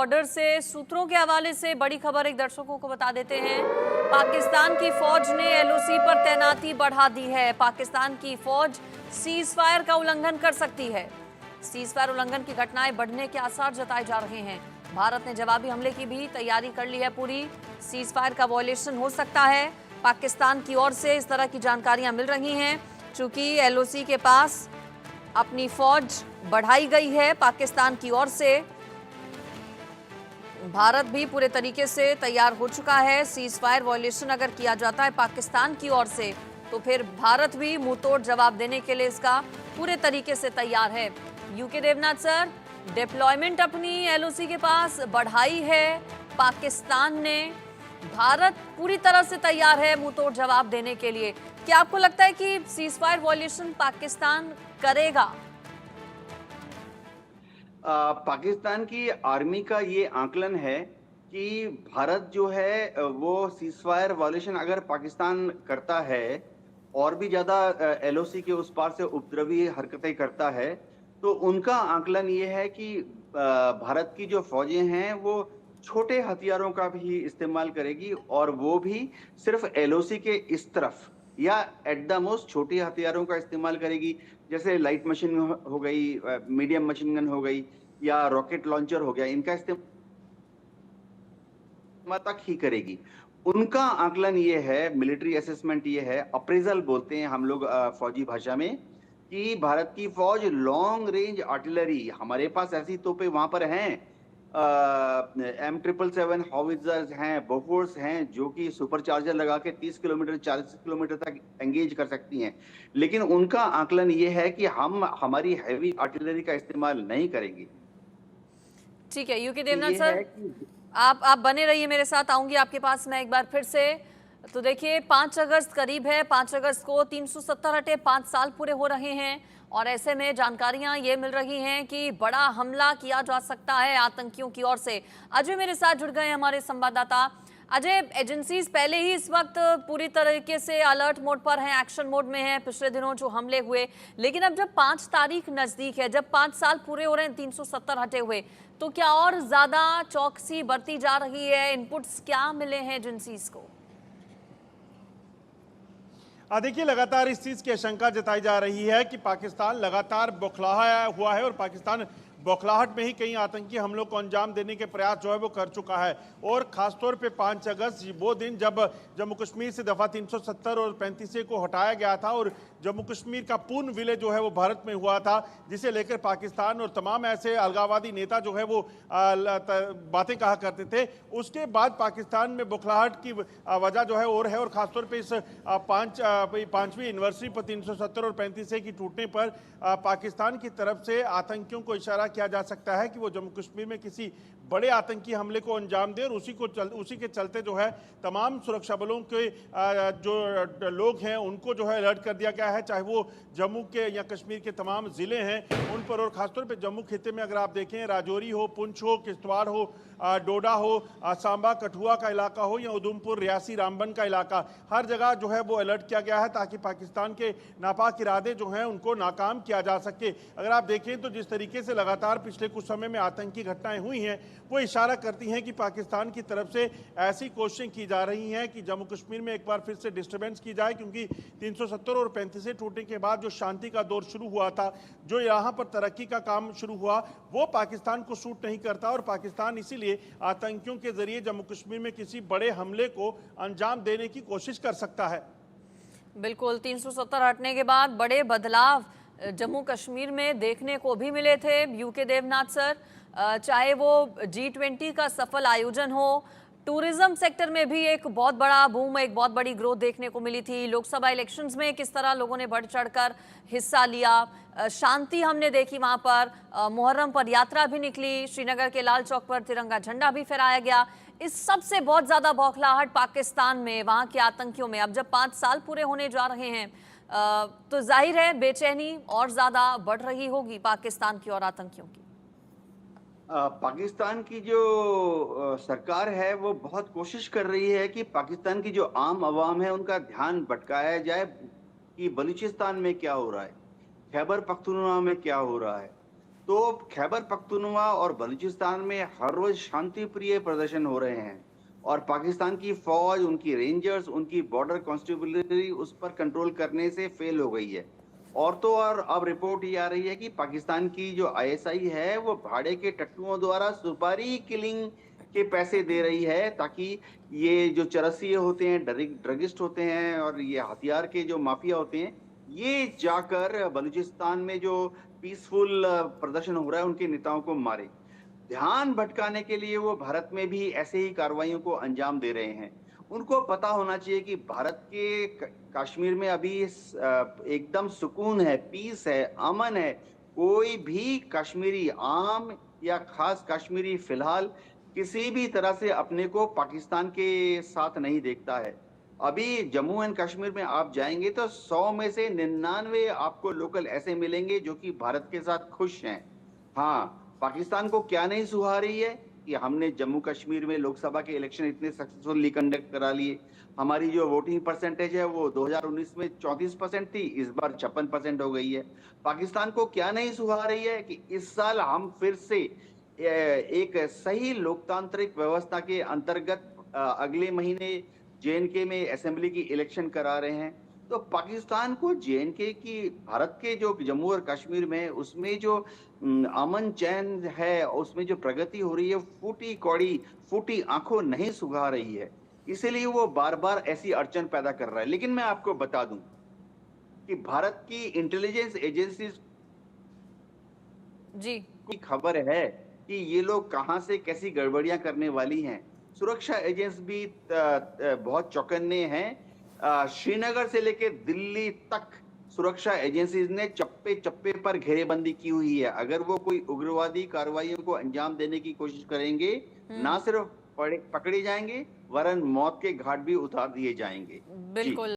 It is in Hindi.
बॉर्डर से सूत्रों के हवाले से बड़ी खबर एक दर्शकों को बता देते हैं। पाकिस्तान की फौज ने एलओसी पर तैनाती बढ़ा दी है। पाकिस्तान की फौज सीज फायर का उल्लंघन कर सकती है। सीज फायर उल्लंघन की घटनाएं बढ़ने के आसार जताए जा रहे हैं। भारत ने जवाबी हमले की भी तैयारी कर ली है पूरी। सीज फायर का वॉयलेशन हो सकता है। पाकिस्तान की ओर से इस तरह की जानकारियां मिल रही हैं। चूंकि एलओसी के पास अपनी फौज बढ़ाई गई है पाकिस्तान की ओर से, भारत भी पूरे तरीके से तैयार हो चुका है। सीज फायर वॉयलेशन अगर किया जाता है पाकिस्तान की ओर से तो फिर भारत भी मुंहतोड़ जवाब देने के लिए इसका पूरे तरीके से तैयार है। यूके देवनाथ सर, डिप्लॉयमेंट अपनी एलओसी के पास बढ़ाई है पाकिस्तान ने, भारत पूरी तरह से तैयार है मुंहतोड़ जवाब देने के लिए। क्या आपको लगता है कि सीज फायर वॉयलेशन पाकिस्तान करेगा? पाकिस्तान की आर्मी का ये आकलन है कि भारत जो है वो सीजफायर वायलेशन अगर पाकिस्तान करता है और भी ज्यादा एलओसी के उस पार से उपद्रवी हरकतें करता है, तो उनका आकलन ये है कि भारत की जो फौजें हैं वो छोटे हथियारों का भी इस्तेमाल करेगी और वो भी सिर्फ एलओसी के इस तरफ या एट द मोस्ट छोटे हथियारों का इस्तेमाल करेगी, जैसे लाइट मशीन हो गई, मीडियम मशीन गन हो गई या रॉकेट लॉन्चर हो गया। इनका इस्तेमाल तक ही करेगी। उनका आकलन ये है, मिलिट्री असेसमेंट ये है, अप्रेजल बोलते हैं हम लोग फौजी भाषा में, कि भारत की फौज लॉन्ग रेंज आर्टिलरी, हमारे पास ऐसी तोपें वहां पर हैं, M777 हॉविट्जर्स हैं, बोफोर्स हैं, जो कि सुपर चार्जर लगा के 30 किलोमीटर 40 किलोमीटर तक एंगेज कर सकती हैं। लेकिन उनका आकलन ये है कि हम हमारी हैवी आर्टिलरी का इस्तेमाल नहीं करेंगे। ठीक है यूके देवनाथ ये सर, है कि आप बने रहिए मेरे साथ, आऊंगी आपके पास मैं एक बार फिर से। तो देखिए 5 अगस्त करीब है, 5 अगस्त को 370 हटे 5 साल पूरे हो रहे हैं और ऐसे में जानकारियां ये मिल रही हैं कि बड़ा हमला किया जा सकता है आतंकियों की ओर से। अजय मेरे साथ जुड़ गए हमारे संवाददाता। अजय, एजेंसीज पहले ही इस वक्त पूरी तरीके से अलर्ट मोड पर हैं, एक्शन मोड में हैं, पिछले दिनों जो हमले हुए, लेकिन अब जब 5 तारीख नजदीक है, जब 5 साल पूरे हो रहे हैं 370 हटे हुए, तो क्या और ज्यादा चौकसी बरती जा रही है? इनपुट्स क्या मिले हैं एजेंसीज को? देखिए, लगातार इस चीज की आशंका जताई जा रही है कि पाकिस्तान लगातार बौखलाया हुआ है और पाकिस्तान बौखलाहट में ही कई आतंकी हमलों को अंजाम देने के प्रयास जो है वो कर चुका है। और खासतौर पे 5 अगस्त वो दिन जब जम्मू कश्मीर से दफा 370 और 35 को हटाया गया था और जम्मू कश्मीर का पूर्ण विलय जो है वो भारत में हुआ था, जिसे लेकर पाकिस्तान और तमाम ऐसे अलगाववादी नेता जो है वो बातें कहा करते थे। उसके बाद पाकिस्तान में बौखलाहट की वजह जो है और है, और खासतौर पर इस 5वीं एनिवर्सरी पर 370 और 35 की टूटने पर पाकिस्तान की तरफ से आतंकियों को इशारा किया जा सकता है कि वो जम्मू कश्मीर में किसी बड़े आतंकी हमले को अंजाम दे, और उसी के चलते जो है तमाम सुरक्षा बलों के जो लोग हैं उनको जो है अलर्ट कर दिया गया है, चाहे वो जम्मू के या कश्मीर के तमाम जिले हैं उन पर। और खासतौर पे जम्मू खिते में अगर आप देखें, राजौरी हो, पुंछ हो, किश्तवाड़ हो, डोडा हो, सांबा कठुआ का इलाका हो या उधमपुर, रियासी, रामबन का इलाका, हर जगह जो है वो अलर्ट किया गया है ताकि पाकिस्तान के नापाक इरादे जो हैं उनको नाकाम किया जा सके। अगर आप देखें तो जिस तरीके से लगातार पिछले कुछ समय में आतंकी घटनाएं हुई हैं वो इशारा करती हैं कि पाकिस्तान की तरफ से ऐसी कोशिशें की जा रही हैं कि जम्मू कश्मीर में एक बार फिर से डिस्टर्बेंस की जाए, क्योंकि 370 और 35 टूटने के बाद जो शांति का दौर शुरू हुआ था, जो यहाँ पर तरक्की का काम शुरू हुआ, वो पाकिस्तान को सूट नहीं करता और पाकिस्तान इसीलिए आतंकियों के जरिए जम्मू कश्मीर में किसी बड़े हमले को अंजाम देने की कोशिश कर सकता है। बिल्कुल, 370 हटने के बाद बड़े बदलाव जम्मू कश्मीर में देखने को भी मिले थे यूके देवनाथ सर, चाहे वो G20 का सफल आयोजन हो, टूरिज्म सेक्टर में भी एक बहुत बड़ा बूम, एक बहुत बड़ी ग्रोथ देखने को मिली थी, लोकसभा इलेक्शंस में किस तरह लोगों ने बढ़ चढ़कर हिस्सा लिया, शांति हमने देखी वहां पर, मुहर्रम पर यात्रा भी निकली, श्रीनगर के लाल चौक पर तिरंगा झंडा भी फहराया गया। इस सब से बहुत ज्यादा बौखलाहट पाकिस्तान में, वहां के आतंकियों में। अब जब 5 साल पूरे होने जा रहे हैं तो जाहिर है बेचैनी और ज्यादा बढ़ रही होगी पाकिस्तान की और आतंकियों की। पाकिस्तान की जो सरकार है वो बहुत कोशिश कर रही है कि पाकिस्तान की जो आम आवाम है उनका ध्यान भटकाया जाए कि बलूचिस्तान में क्या हो रहा है, खैबर पख्तूनख्वा में क्या हो रहा है। तो खैबर पख्तूनख्वा और बलूचिस्तान में हर रोज शांति प्रिय प्रदर्शन हो रहे हैं और पाकिस्तान की फौज, उनकी रेंजर्स, उनकी बॉर्डर कॉन्स्टेबलरी उस पर कंट्रोल करने से फेल हो गई है। और तो और अब रिपोर्ट ये आ रही है कि पाकिस्तान की जो आईएसआई है वो भाड़े के टट्टुओं द्वारा सुपारी किलिंग के पैसे दे रही है ताकि ये जो चरसिए होते हैं, ड्रगिस्ट होते हैं और ये हथियार के जो माफिया होते हैं, ये जाकर बलूचिस्तान में जो पीसफुल प्रदर्शन हो रहा है उनके नेताओं को मारे। ध्यान भटकाने के लिए वो भारत में भी ऐसे ही कार्रवाइयों को अंजाम दे रहे हैं। उनको पता होना चाहिए कि भारत के कश्मीर में अभी एकदम सुकून है, पीस है, अमन है। कोई भी कश्मीरी, आम या खास कश्मीरी, फिलहाल किसी भी तरह से अपने को पाकिस्तान के साथ नहीं देखता है। अभी जम्मू एंड कश्मीर में आप जाएंगे तो 100 में से 99 आपको लोकल ऐसे मिलेंगे जो कि भारत के साथ खुश हैं। हाँ, पाकिस्तान को क्या नहीं सुहा रही है कि हमने जम्मू कश्मीर में लोकसभा के इलेक्शन इतने सक्सेसफुली कंडक्ट करा लिए। हमारी जो वोटिंग परसेंटेज है वो 2019 में 34% थी, इस बार 56% हो गई है। पाकिस्तान को क्या नहीं सुहा रही है कि इस साल हम फिर से एक सही लोकतांत्रिक व्यवस्था के अंतर्गत अगले महीने जेएनके में असेंबली की इलेक्शन करा रहे हैं। तो पाकिस्तान को जेएनके की, भारत के जो जम्मू और कश्मीर में उसमें जो अमन चैन है, उसमें जो प्रगति हो रही है, फूटी कौड़ी, फूटी आंखों नहीं सुगा रही है। इसीलिए वो बार बार ऐसी अड़चन पैदा कर रहा है। लेकिन मैं आपको बता दूं कि भारत की इंटेलिजेंस एजेंसीज जी। की खबर है कि ये लोग कहां से कैसी गड़बड़ियां करने वाली हैं। सुरक्षा एजेंस भी बहुत चौकन्ने हैं। श्रीनगर से लेकर दिल्ली तक सुरक्षा एजेंसीज ने चप्पे चप्पे पर घेरेबंदी की हुई है। अगर वो कोई उग्रवादी कार्रवाइयों को अंजाम देने की कोशिश करेंगे, ना सिर्फ पकड़े जाएंगे वरन मौत के घाट भी उतार दिए जाएंगे। जी। बिल्कुल।